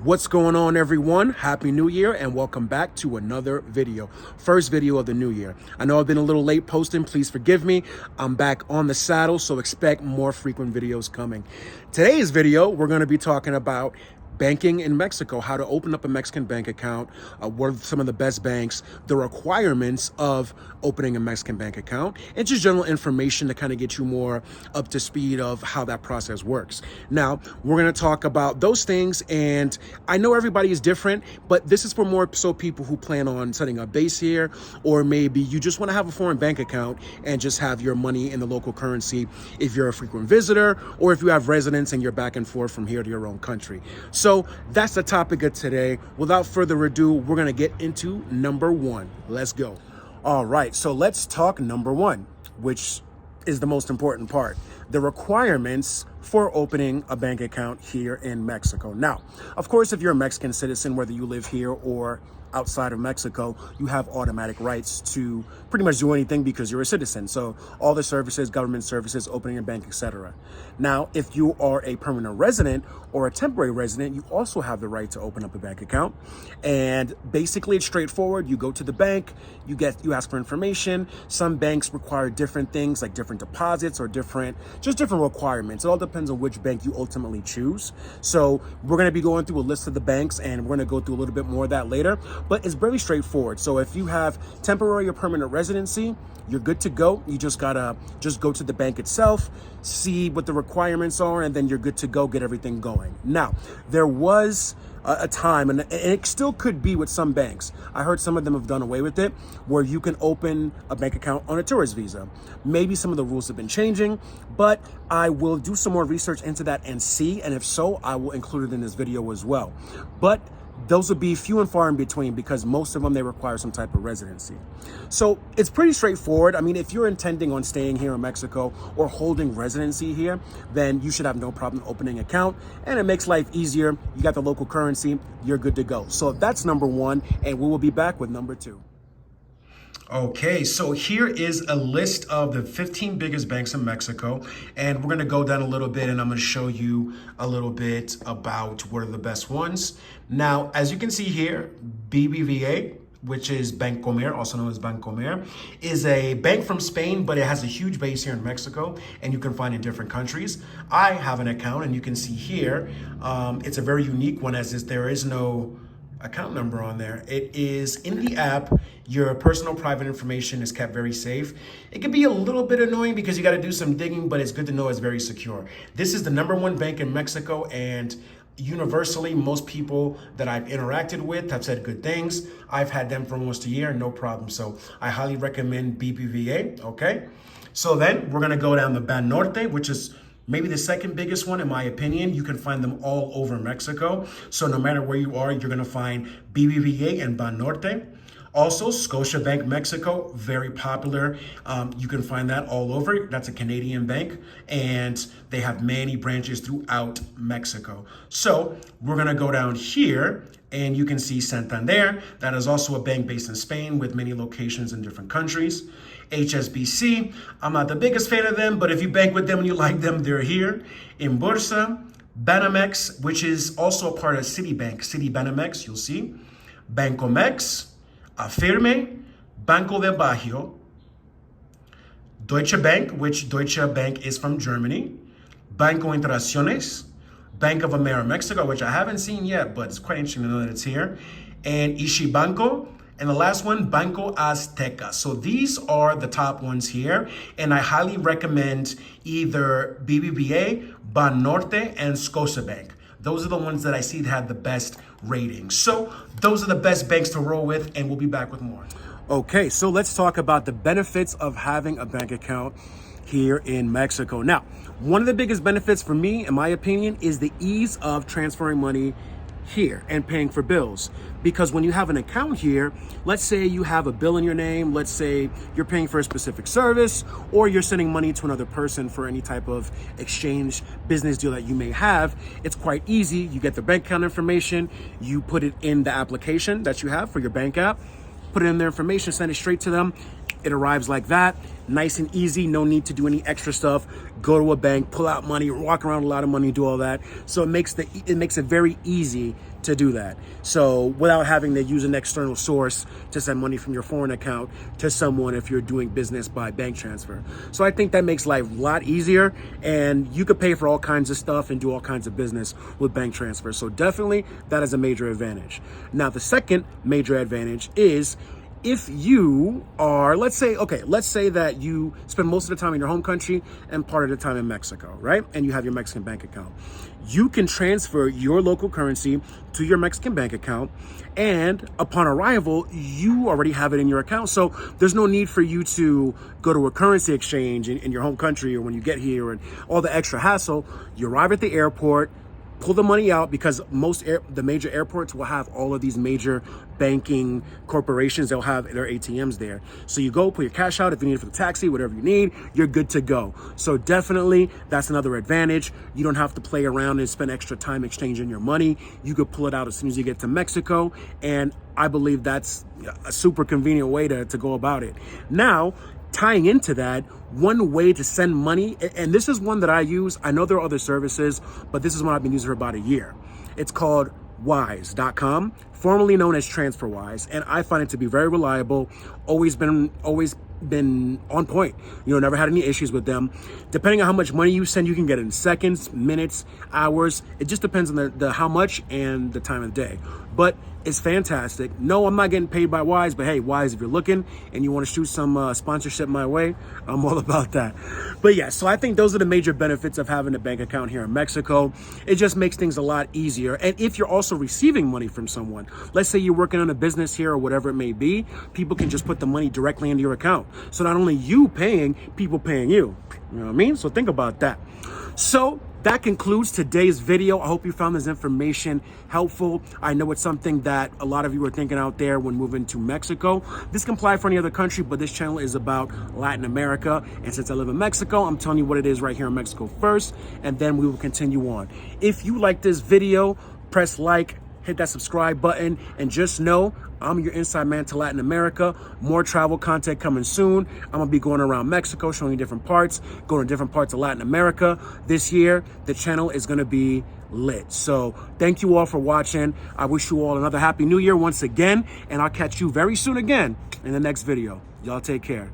What's going on, everyone? Happy New Year and welcome back to another video. First video of the new year. I know I've been a little late posting, please forgive me. I'm back on the saddle, so expect more frequent videos coming. Today's video, we're going to be talking about banking in Mexico, how to open up a Mexican bank account, what are some of the best banks, the requirements of opening a Mexican bank account, and just general information to kind of get you more up to speed of how that process works. Now, we're going to talk about those things, and I know everybody is different, but this is for more so people who plan on setting up base here, or maybe you just want to have a foreign bank account and just have your money in the local currency if you're a frequent visitor, or if you have residence and you're back and forth from here to your own country. So that's the topic of today. Without further ado, we're going to get into number one. Let's go. All right, so let's talk number one, which is the most important part, the requirements for opening a bank account here in Mexico. Now, of course, if you're a Mexican citizen, whether you live here or outside of Mexico, you have automatic rights to pretty much do anything because you're a citizen. So all the services, government services, opening a bank, etc. Now, if you are a permanent resident or a temporary resident, you also have the right to open up a bank account. And basically it's straightforward. You go to the bank, you ask for information. Some banks require different things like different deposits or different requirements. It all depends on which bank you ultimately choose. So we're going to be going through a list of the banks and we're going to go through a little bit more of that later. But it's very straightforward. So if you have temporary or permanent residency, you're good to go. You just gotta go to the bank itself, see what the requirements are, and then you're good to go, get everything going. Now, there was a time, and it still could be with some banks. I heard some of them have done away with it, where you can open a bank account on a tourist visa. Maybe some of the rules have been changing, but I will do some more research into that and see, and if so, I will include it in this video as well. But those would be few and far in between because most of them, they require some type of residency. So it's pretty straightforward. I mean, if you're intending on staying here in Mexico or holding residency here, then you should have no problem opening an account, and it makes life easier. You got the local currency, you're good to go. So that's number one, and we will be back with number two. Okay, so here is a list of the 15 biggest banks in Mexico, and we're going to go down a little bit and I'm going to show you a little bit about what are the best ones. Now, as you can see here, BBVA, which is Bancomer, also known as Bancomer, is a bank from Spain, but it has a huge base here in Mexico, and you can find in different countries. I have an account, and you can see here, it's a very unique one as there is no account number on there. It is in the app. Your personal private information is kept very safe. It can be a little bit annoying because you got to do some digging, but it's good to know it's very secure. This is the #1 bank in Mexico, and universally, most people that I've interacted with have said good things. I've had them for almost a year, no problem. So I highly recommend BBVA, okay? So then we're gonna go down the Banorte, which is maybe the second biggest one in my opinion. You can find them all over Mexico. So no matter where you are, you're gonna find BBVA and Banorte. Also, Scotiabank Mexico, very popular. You can find that all over. That's a Canadian bank, and they have many branches throughout Mexico. So we're gonna go down here, and you can see Santander. That is also a bank based in Spain with many locations in different countries. HSBC, I'm not the biggest fan of them, but if you bank with them and you like them, they're here. Inbursa, Banamex, which is also a part of Citibank, Citibanamex, you'll see. Bancomex, Afirme, Banco de Bajío, Deutsche Bank, which Deutsche Bank is from Germany, Banco Internaciones, Bank of America Mexico, which I haven't seen yet, but it's quite interesting to know that it's here, and Ishibanco, and the last one, Banco Azteca. So these are the top ones here, and I highly recommend either BBVA, Banorte, and Scotiabank. Those are the ones that I see that have the best ratings. So those are the best banks to roll with, and we'll be back with more. Okay, so let's talk about the benefits of having a bank account here in Mexico. Now, one of the biggest benefits for me, in my opinion, is the ease of transferring money here and paying for bills. Because when you have an account here, let's say you have a bill in your name, let's say you're paying for a specific service, or you're sending money to another person for any type of exchange business deal that you may have, it's quite easy. You get the bank account information, you put it in the application that you have for your bank app, put in their information, send it straight to them, It arrives like that, nice and easy, no need to do any extra stuff. Go to a bank, pull out money, walk around with a lot of money, do all that. So it makes it very easy to do that. So without having to use an external source to send money from your foreign account to someone if you're doing business by bank transfer. So I think that makes life a lot easier, and you could pay for all kinds of stuff and do all kinds of business with bank transfer. So definitely that is a major advantage. Now, the second major advantage is if you are, let's say that you spend most of the time in your home country and part of the time in Mexico, right? And you have your Mexican bank account. You can transfer your local currency to your Mexican bank account, and upon arrival, you already have it in your account. So there's no need for you to go to a currency exchange in your home country or when you get here and all the extra hassle. You arrive at the airport, pull the money out, because the major airports will have all of these major banking corporations. They'll have their ATMs there. So you go, pull your cash out. If you need it for the taxi, whatever you need, you're good to go. So definitely that's another advantage. You don't have to play around and spend extra time exchanging your money. You could pull it out as soon as you get to Mexico. And I believe that's a super convenient way to go about it. Now, tying into that, one way to send money, and this is one that I use. I know there are other services, but this is one I've been using for about a year. It's called wise.com, formerly known as TransferWise, and I find it to be very reliable. Always been on point. Never had any issues with them. Depending on how much money you send, you can get it in seconds, minutes, hours. It just depends on the how much and the time of the day. But it's fantastic. No, I'm not getting paid by Wise, but hey, Wise, if you're looking and you want to shoot some sponsorship my way, I'm all about that. But yeah, so I think those are the major benefits of having a bank account here in Mexico. It just makes things a lot easier. And if you're also receiving money from someone, let's say you're working on a business here or whatever it may be, people can just put the money directly into your account. So not only you paying, people paying you. You know what I mean? So think about that. So that concludes today's video. I hope you found this information helpful. I know it's something that a lot of you are thinking out there when moving to Mexico. This can apply for any other country, but this channel is about Latin America. And since I live in Mexico, I'm telling you what it is right here in Mexico first, and then we will continue on. If you like this video, press like, hit that subscribe button, and just know I'm your inside man to Latin America. More travel content coming soon. I'm gonna be going around Mexico, showing you different parts, going to different parts of Latin America. This year, the channel is gonna be lit. So thank you all for watching. I wish you all another happy new year once again, and I'll catch you very soon again in the next video. Y'all take care.